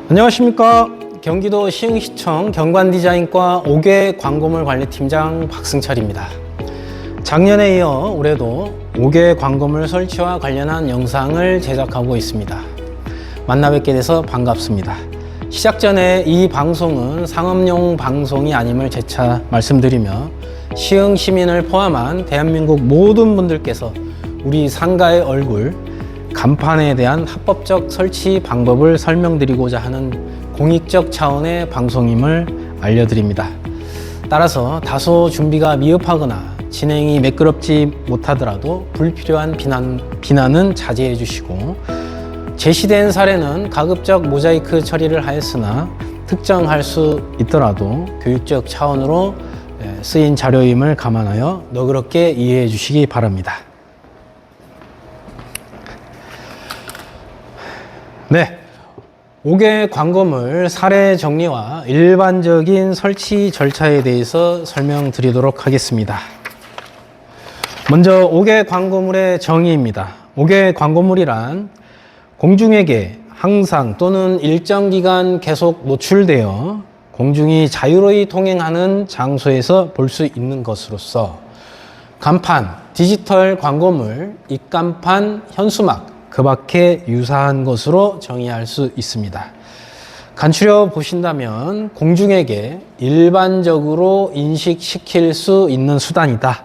안녕하십니까. 경기도 시흥시청 경관디자인과 5개 광고물 관리팀장 박승철입니다. 작년에 이어 올해도 5개 광고물 설치와 관련한 영상을 제작하고 있습니다. 만나 뵙게 돼서 반갑습니다. 시작 전에 이 방송은 상업용 방송이 아님을 재차 말씀드리며 시흥 시민을 포함한 대한민국 모든 분들께서 우리 상가의 얼굴, 간판에 대한 합법적 설치 방법을 설명드리고자 하는 공익적 차원의 방송임을 알려드립니다. 따라서 다소 준비가 미흡하거나 진행이 매끄럽지 못하더라도 불필요한 비난은 자제해 주시고, 제시된 사례는 가급적 모자이크 처리를 하였으나 특정할 수 있더라도 교육적 차원으로 쓰인 자료임을 감안하여 너그럽게 이해해 주시기 바랍니다. 네, 5개 광고물 사례 정리와 일반적인 설치 절차에 대해서 설명드리도록 하겠습니다. 먼저 5개 광고물의 정의입니다. 5개 광고물이란 공중에게 항상 또는 일정 기간 계속 노출되어 공중이 자유로이 통행하는 장소에서 볼 수 있는 것으로서 간판, 디지털 광고물, 입간판, 현수막, 그 밖에 유사한 것으로 정의할 수 있습니다. 간추려 보신다면 공중에게 일반적으로 인식시킬 수 있는 수단이다.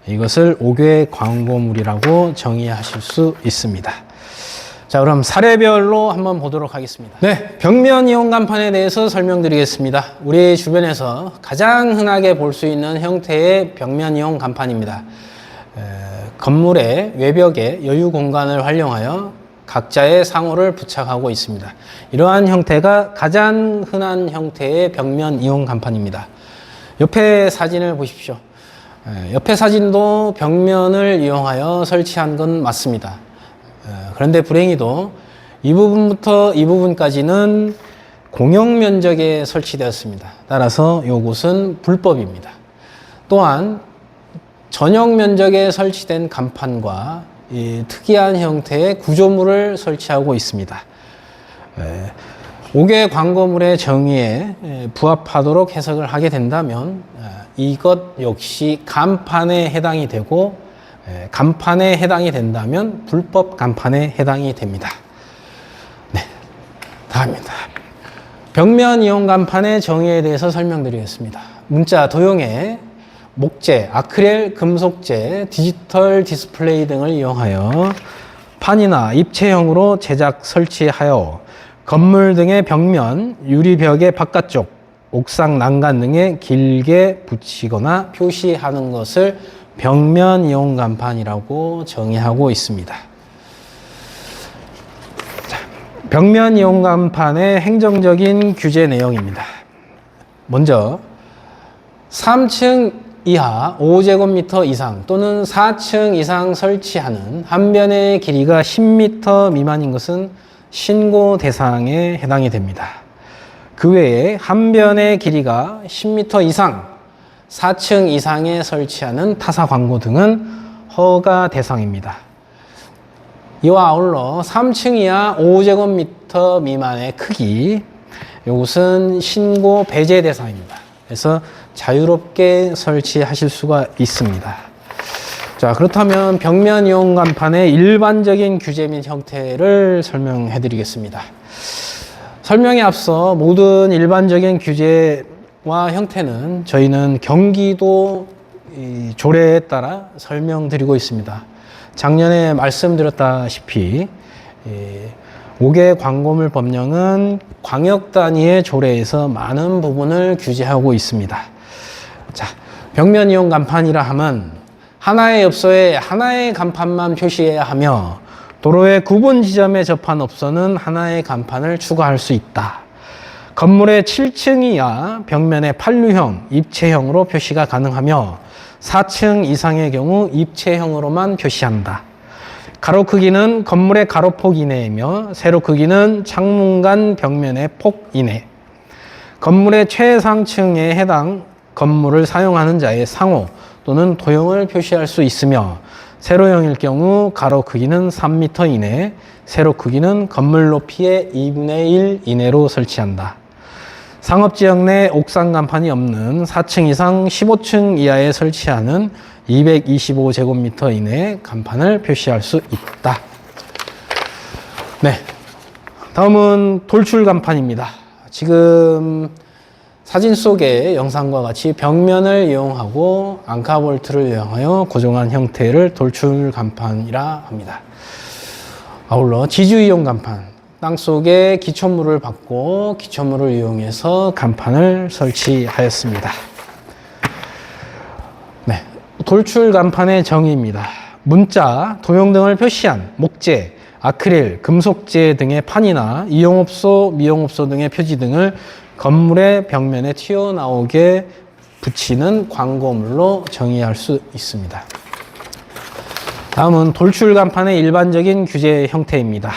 이것을 5개 광고물이라고 정의하실 수 있습니다. 자, 그럼 사례별로 한번 보도록 하겠습니다. 네, 벽면 이용 간판에 대해서 설명드리겠습니다. 우리 주변에서 가장 흔하게 볼 수 있는 형태의 벽면 이용 간판입니다. 건물의 외벽에 여유 공간을 활용하여 각자의 상호를 부착하고 있습니다. 이러한 형태가 가장 흔한 형태의 벽면 이용 간판입니다. 옆에 사진을 보십시오. 옆에 사진도 벽면을 이용하여 설치한 건 맞습니다. 그런데 불행히도 이 부분부터 이 부분까지는 공용 면적에 설치되었습니다. 따라서 이곳은 불법입니다. 또한 전용 면적에 설치된 간판과 이 특이한 형태의 구조물을 설치하고 있습니다. 5개 광고물의 정의에 부합하도록 해석을 하게 된다면 이것 역시 간판에 해당이 되고, 간판에 해당이 된다면 불법 간판에 해당이 됩니다. 네, 다음입니다. 벽면 이용 간판의 정의에 대해서 설명드리겠습니다. 문자 도형에 목재, 아크릴, 금속재, 디지털 디스플레이 등을 이용하여 판이나 입체형으로 제작 설치하여 건물 등의 벽면, 유리벽의 바깥쪽, 옥상 난간 등에 길게 붙이거나 표시하는 것을 벽면 이용 간판이라고 정의하고 있습니다. 자, 벽면 이용 간판의 행정적인 규제 내용입니다. 먼저 3층 이하 5제곱미터 이상 또는 4층 이상 설치하는 한 변의 길이가 10m 미만인 것은 신고 대상에 해당이 됩니다. 그 외에 한 변의 길이가 10m 이상, 4층 이상에 설치하는 타사 광고 등은 허가 대상입니다. 이와 아울러 3층 이하 5제곱미터 미만의 크기, 이것은 신고 배제 대상입니다. 그래서 자유롭게 설치하실 수가 있습니다. 자, 그렇다면 벽면 이용 간판의 일반적인 규제 및 형태를 설명해 드리겠습니다. 설명에 앞서 모든 일반적인 규제와 형태는 저희는 경기도 조례에 따라 설명드리고 있습니다. 작년에 말씀드렸다시피 5개 광고물 법령은 광역 단위의 조례에서 많은 부분을 규제하고 있습니다. 자, 벽면 이용 간판이라 함은 하나의 엽서에 하나의 간판만 표시해야 하며 도로의 구분 지점에 접한 엽서는 하나의 간판을 추가할 수 있다. 건물의 7층 이하 벽면에 판류형, 입체형으로 표시가 가능하며 4층 이상의 경우 입체형으로만 표시한다. 가로 크기는 건물의 가로폭 이내이며 세로 크기는 창문간 벽면의 폭 이내. 건물의 최상층에 해당 건물을 사용하는 자의 상호 또는 도형을 표시할 수 있으며 세로형일 경우 가로 크기는 3m 이내, 세로 크기는 건물 높이의 2분의 1 이내로 설치한다. 상업지역 내 옥상 간판이 없는 4층 이상 15층 이하에 설치하는 225제곱미터 이내 간판을 표시할 수 있다. 네, 다음은 돌출 간판입니다. 지금 사진 속의 영상과 같이 벽면을 이용하고 앙카볼트를 이용하여 고정한 형태를 돌출 간판이라 합니다. 아울러 지주이용 간판, 땅속에 기초물을 받고 기초물을 이용해서 간판을 설치하였습니다. 네, 돌출 간판의 정의입니다. 문자, 도형 등을 표시한 목재, 아크릴, 금속재 등의 판이나 이용업소, 미용업소 등의 표지 등을 건물의 벽면에 튀어나오게 붙이는 광고물로 정의할 수 있습니다. 다음은 돌출 간판의 일반적인 규제 형태입니다.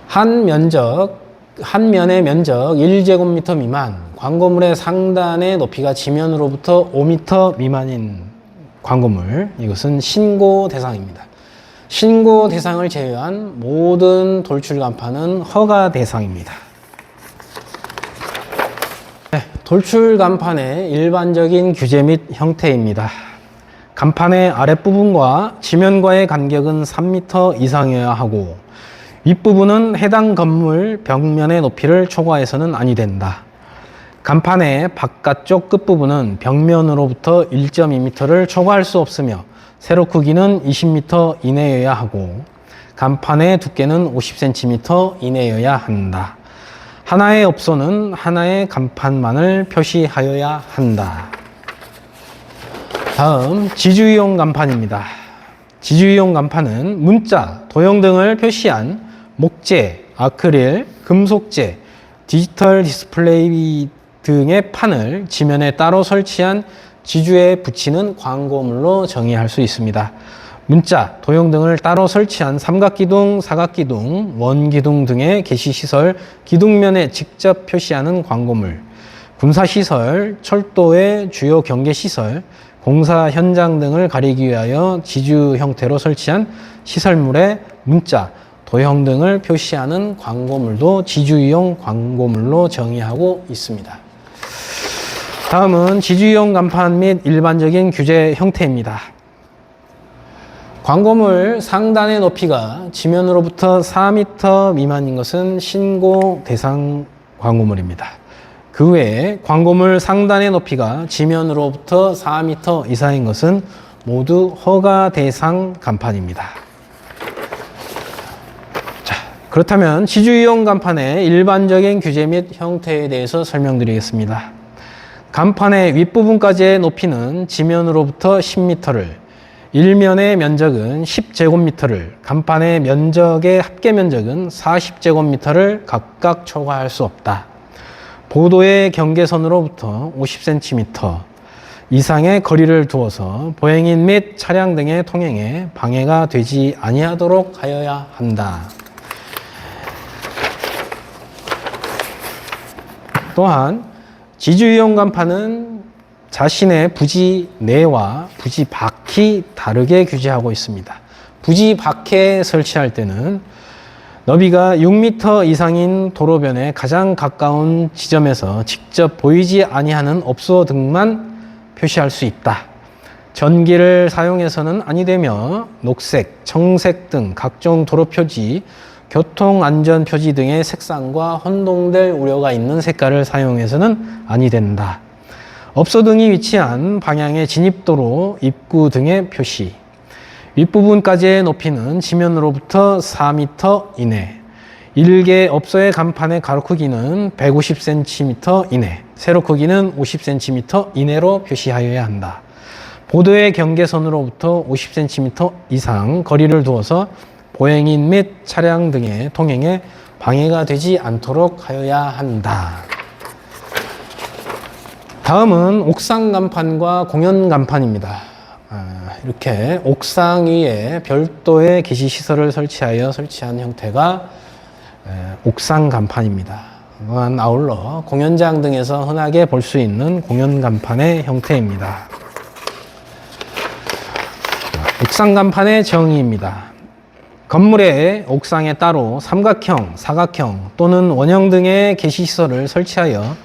한 면의 면적 1제곱미터 미만, 광고물의 상단의 높이가 지면으로부터 5m 미만인 광고물, 이것은 신고 대상입니다. 신고 대상을 제외한 모든 돌출 간판은 허가 대상입니다. 네, 돌출 간판의 일반적인 규제 및 형태입니다. 간판의 아랫부분과 지면과의 간격은 3m 이상이어야 하고 윗부분은 해당 건물 벽면의 높이를 초과해서는 아니 된다. 간판의 바깥쪽 끝부분은 벽면으로부터 1.2m를 초과할 수 없으며 세로 크기는 20m 이내여야 하고 간판의 두께는 50cm 이내여야 한다. 하나의 업소는 하나의 간판만을 표시하여야 한다. 다음 지주이용 간판입니다. 지주이용 간판은 문자, 도형 등을 표시한 목재, 아크릴, 금속재, 디지털 디스플레이 등의 판을 지면에 따로 설치한 지주에 붙이는 광고물로 정의할 수 있습니다. 문자, 도형 등을 따로 설치한 삼각기둥, 사각기둥, 원기둥 등의 게시시설, 기둥면에 직접 표시하는 광고물, 군사시설, 철도의 주요 경계시설, 공사 현장 등을 가리기 위하여 지주 형태로 설치한 시설물에 문자, 도형 등을 표시하는 광고물도 지주이용 광고물로 정의하고 있습니다. 다음은 지주이용 간판 및 일반적인 규제 형태입니다. 광고물 상단의 높이가 지면으로부터 4m 미만인 것은 신고 대상 광고물입니다. 그 외에 광고물 상단의 높이가 지면으로부터 4m 이상인 것은 모두 허가 대상 간판입니다. 자, 그렇다면 지주이용 간판의 일반적인 규제 및 형태에 대해서 설명드리겠습니다. 간판의 윗부분까지의 높이는 지면으로부터 10m를, 일면의 면적은 10제곱미터를, 간판의 면적의 합계 면적은 40제곱미터를 각각 초과할 수 없다. 보도의 경계선으로부터 50cm 이상의 거리를 두어서 보행인 및 차량 등의 통행에 방해가 되지 아니하도록 하여야 한다. 또한 지주이용 간판은 자신의 부지 내와 부지 밖이 다르게 규제하고 있습니다. 부지 밖에 설치할 때는 너비가 6m 이상인 도로변에 가장 가까운 지점에서 직접 보이지 아니하는 업소 등만 표시할 수 있다. 전기를 사용해서는 아니 되며 녹색, 청색 등 각종 도로 표지, 교통안전 표지 등의 색상과 혼동될 우려가 있는 색깔을 사용해서는 아니 된다. 업소 등이 위치한 방향의 진입도로, 입구 등의 표시, 윗부분까지의 높이는 지면으로부터 4m 이내, 일개 업소의 간판의 가로 크기는 150cm 이내, 세로 크기는 50cm 이내로 표시하여야 한다. 보도의 경계선으로부터 50cm 이상 거리를 두어서 보행인 및 차량 등의 통행에 방해가 되지 않도록 하여야 한다. 다음은 옥상 간판과 공연 간판입니다. 이렇게 옥상 위에 별도의 게시시설을 설치한 형태가 옥상 간판입니다. 또한 아울러 공연장 등에서 흔하게 볼 수 있는 공연 간판의 형태입니다. 옥상 간판의 정의입니다. 건물의 옥상에 따로 삼각형, 사각형 또는 원형 등의 게시시설을 설치하여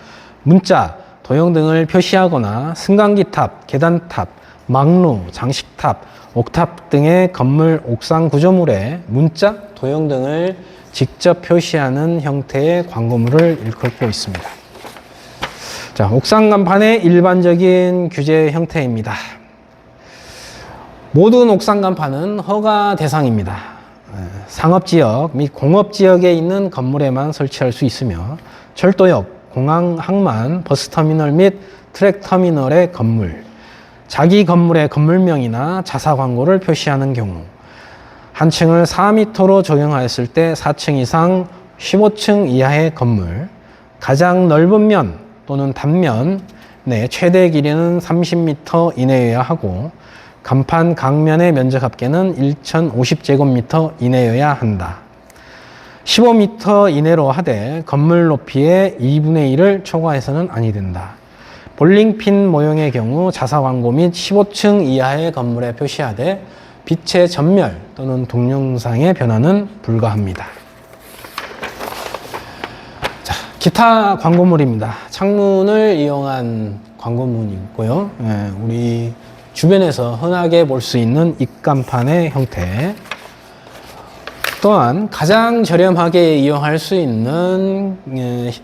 문자, 도형 등을 표시하거나 승강기탑, 계단탑, 망루, 장식탑, 옥탑 등의 건물 옥상 구조물에 문자, 도형 등을 직접 표시하는 형태의 광고물을 일컫고 있습니다. 자, 옥상 간판의 일반적인 규제 형태입니다. 모든 옥상 간판은 허가 대상입니다. 상업지역 및 공업지역에 있는 건물에만 설치할 수 있으며 철도역, 공항, 항만, 버스터미널 및 트랙터미널의 건물, 자기 건물의 건물명이나 자사 광고를 표시하는 경우, 한 층을 4m로 적용하였을 때 4층 이상 15층 이하의 건물, 가장 넓은 면 또는 단면 내 최대 길이는 30m 이내여야 하고 간판 강면의 면적 합계는 1050제곱미터 이내여야 한다. 15m 이내로 하되 건물 높이의 2분의 1을 초과해서는 아니 된다. 볼링핀 모형의 경우 자사 광고 및 15층 이하의 건물에 표시하되 빛의 전멸 또는 동영상의 변화는 불가합니다. 자, 기타 광고물입니다. 창문을 이용한 광고문이고요. 우리 주변에서 흔하게 볼 수 있는 입간판의 형태, 또한 가장 저렴하게 이용할 수 있는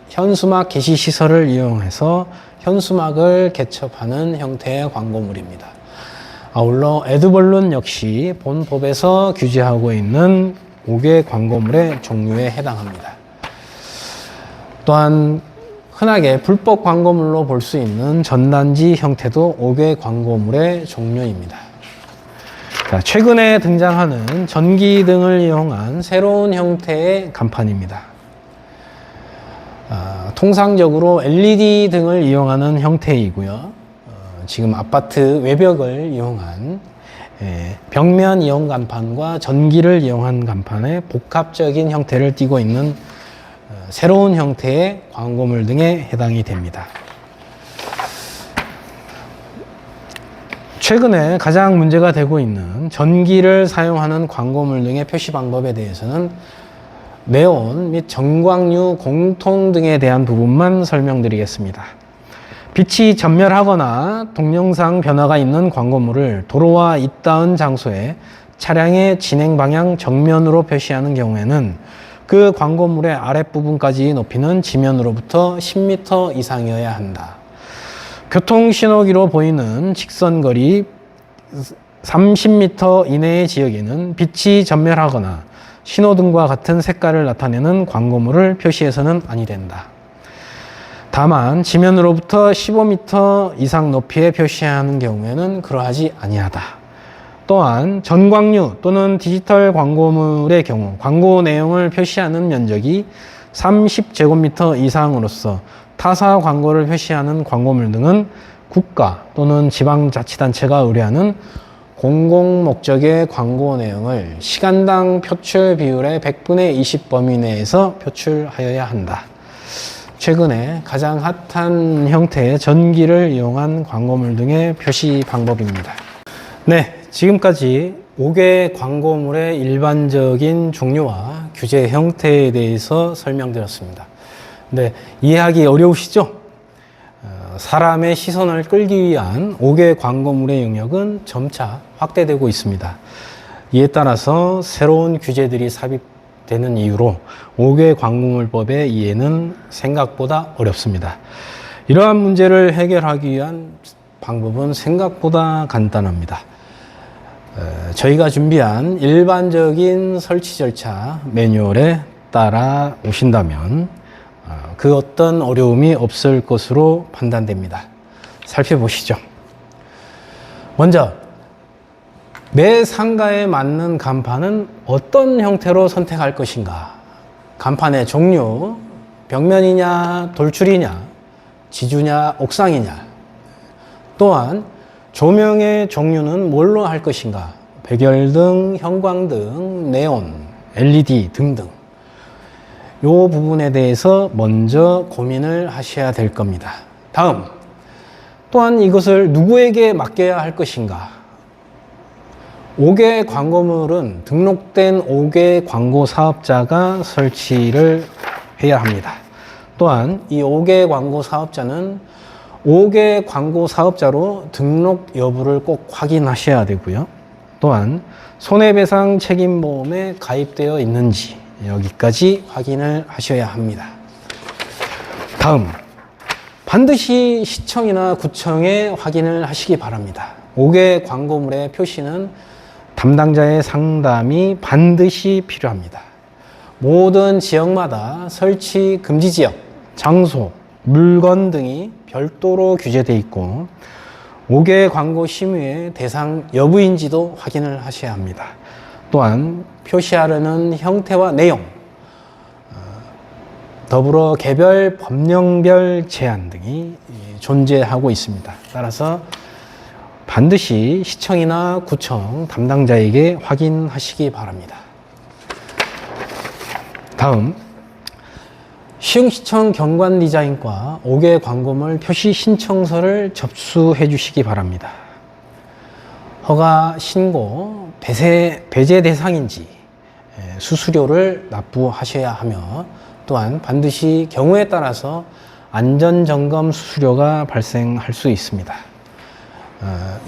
현수막 게시시설을 이용해서 현수막을 개첩하는 형태의 광고물입니다. 아울러 에드벌룬 역시 본 법에서 규제하고 있는 5개 광고물의 종류에 해당합니다. 또한 흔하게 불법 광고물로 볼 수 있는 전단지 형태도 5개 광고물의 종류입니다. 자, 최근에 등장하는 전기등을 이용한 새로운 형태의 간판입니다. 통상적으로 LED 등을 이용하는 형태이고요. 지금 아파트 외벽을 이용한 벽면 이용 간판과 전기를 이용한 간판의 복합적인 형태를 띠고 있는 새로운 형태의 광고물 등에 해당이 됩니다. 최근에 가장 문제가 되고 있는 전기를 사용하는 광고물 등의 표시 방법에 대해서는 네온 및 전광류 공통 등에 대한 부분만 설명드리겠습니다. 빛이 전멸하거나 동영상 변화가 있는 광고물을 도로와 잇닿은 장소에 차량의 진행 방향 정면으로 표시하는 경우에는 그 광고물의 아랫부분까지 높이는 지면으로부터 10m 이상이어야 한다. 교통신호기로 보이는 직선거리 30m 이내의 지역에는 빛이 전멸하거나 신호등과 같은 색깔을 나타내는 광고물을 표시해서는 아니 된다. 다만 지면으로부터 15m 이상 높이에 표시하는 경우에는 그러하지 아니하다. 또한 전광류 또는 디지털 광고물의 경우 광고 내용을 표시하는 면적이 30제곱미터 이상으로서 타사 광고를 표시하는 광고물 등은 국가 또는 지방자치단체가 의뢰하는 공공목적의 광고 내용을 시간당 표출 비율의 100분의 20 범위 내에서 표출하여야 한다. 최근에 가장 핫한 형태의 전기를 이용한 광고물 등의 표시 방법입니다. 네, 지금까지 5개 광고물의 일반적인 종류와 규제 형태에 대해서 설명드렸습니다. 네, 이해하기 어려우시죠? 사람의 시선을 끌기 위한 5개 광고물의 영역은 점차 확대되고 있습니다. 이에 따라서 새로운 규제들이 삽입되는 이유로 5개 광고물법의 이해는 생각보다 어렵습니다. 이러한 문제를 해결하기 위한 방법은 생각보다 간단합니다. 저희가 준비한 일반적인 설치 절차 매뉴얼에 따라 오신다면 그 어떤 어려움이 없을 것으로 판단됩니다. 살펴보시죠. 먼저 내 상가에 맞는 간판은 어떤 형태로 선택할 것인가? 간판의 종류, 벽면이냐, 돌출이냐, 지주냐, 옥상이냐. 또한 조명의 종류는 뭘로 할 것인가? 백열등, 형광등, 네온, LED 등등. 이 부분에 대해서 먼저 고민을 하셔야 될 겁니다. 다음, 또한 이것을 누구에게 맡겨야 할 것인가? 5개 광고물은 등록된 5개 광고 사업자가 설치를 해야 합니다. 또한 이 5개 광고 사업자는 5개 광고 사업자로 등록 여부를 꼭 확인하셔야 되고요. 또한 손해배상 책임보험에 가입되어 있는지 여기까지 확인을 하셔야 합니다. 다음, 반드시 시청이나 구청에 확인을 하시기 바랍니다. 5개 광고물의 표시는 담당자의 상담이 반드시 필요합니다. 모든 지역마다 설치 금지 지역, 장소, 물건 등이 별도로 규제되어 있고 5개 광고 심의의 대상 여부인지도 확인을 하셔야 합니다. 또한 표시하려는 형태와 내용, 더불어 개별, 법령별 제한 등이 존재하고 있습니다. 따라서 반드시 시청이나 구청 담당자에게 확인하시기 바랍니다. 다음, 시흥시청 경관 디자인과 5개 광고물 표시 신청서를 접수해 주시기 바랍니다. 허가, 신고, 배제 대상인지 수수료를 납부하셔야 하며 또한 반드시 경우에 따라서 안전점검 수수료가 발생할 수 있습니다.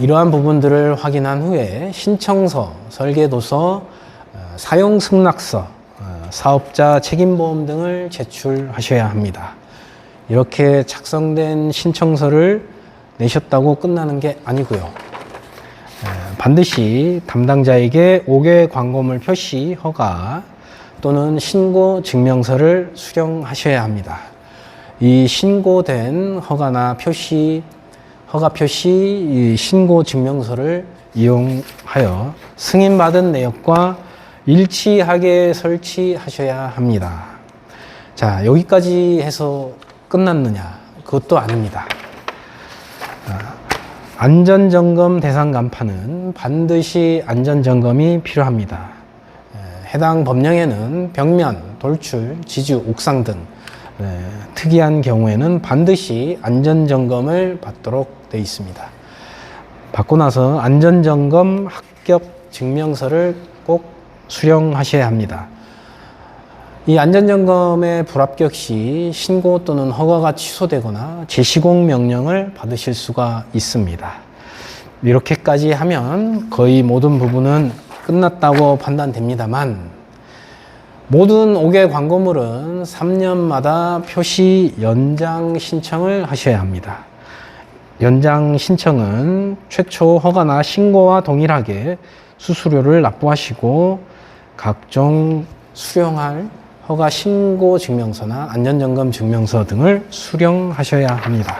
이러한 부분들을 확인한 후에 신청서, 설계도서, 사용승낙서, 사업자 책임보험 등을 제출하셔야 합니다. 이렇게 작성된 신청서를 내셨다고 끝나는 게 아니고요. 반드시 담당자에게 5개 광고물 표시 허가 또는 신고 증명서를 수령하셔야 합니다. 이 신고된 허가나 표시, 허가 표시, 신고 증명서를 이용하여 승인받은 내역과 일치하게 설치하셔야 합니다. 자, 여기까지 해서 끝났느냐? 그것도 아닙니다. 안전점검 대상 간판은 반드시 안전점검이 필요합니다. 해당 법령에는 벽면, 돌출, 지주, 옥상 등 특이한 경우에는 반드시 안전점검을 받도록 되어 있습니다. 받고 나서 안전점검 합격 증명서를 꼭 수령하셔야 합니다. 이 안전점검의 불합격 시 신고 또는 허가가 취소되거나 재시공 명령을 받으실 수가 있습니다. 이렇게까지 하면 거의 모든 부분은 끝났다고 판단됩니다만 모든 5개 광고물은 3년마다 표시 연장 신청을 하셔야 합니다. 연장 신청은 최초 허가나 신고와 동일하게 수수료를 납부하시고 각종 수령할 허가 신고 증명서나 안전점검 증명서 등을 수령하셔야 합니다.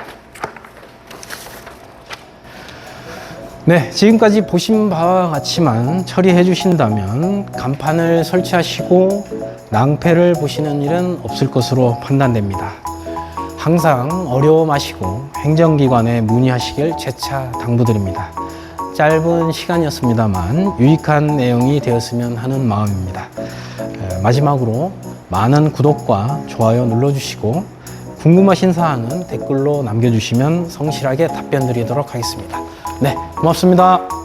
네, 지금까지 보신 바와 같이만 처리해 주신다면 간판을 설치하시고 낭패를 보시는 일은 없을 것으로 판단됩니다. 항상 어려워 마시고 행정기관에 문의하시길 재차 당부드립니다. 짧은 시간이었습니다만 유익한 내용이 되었으면 하는 마음입니다. 마지막으로 많은 구독과 좋아요 눌러주시고 궁금하신 사항은 댓글로 남겨주시면 성실하게 답변 드리도록 하겠습니다. 네, 고맙습니다.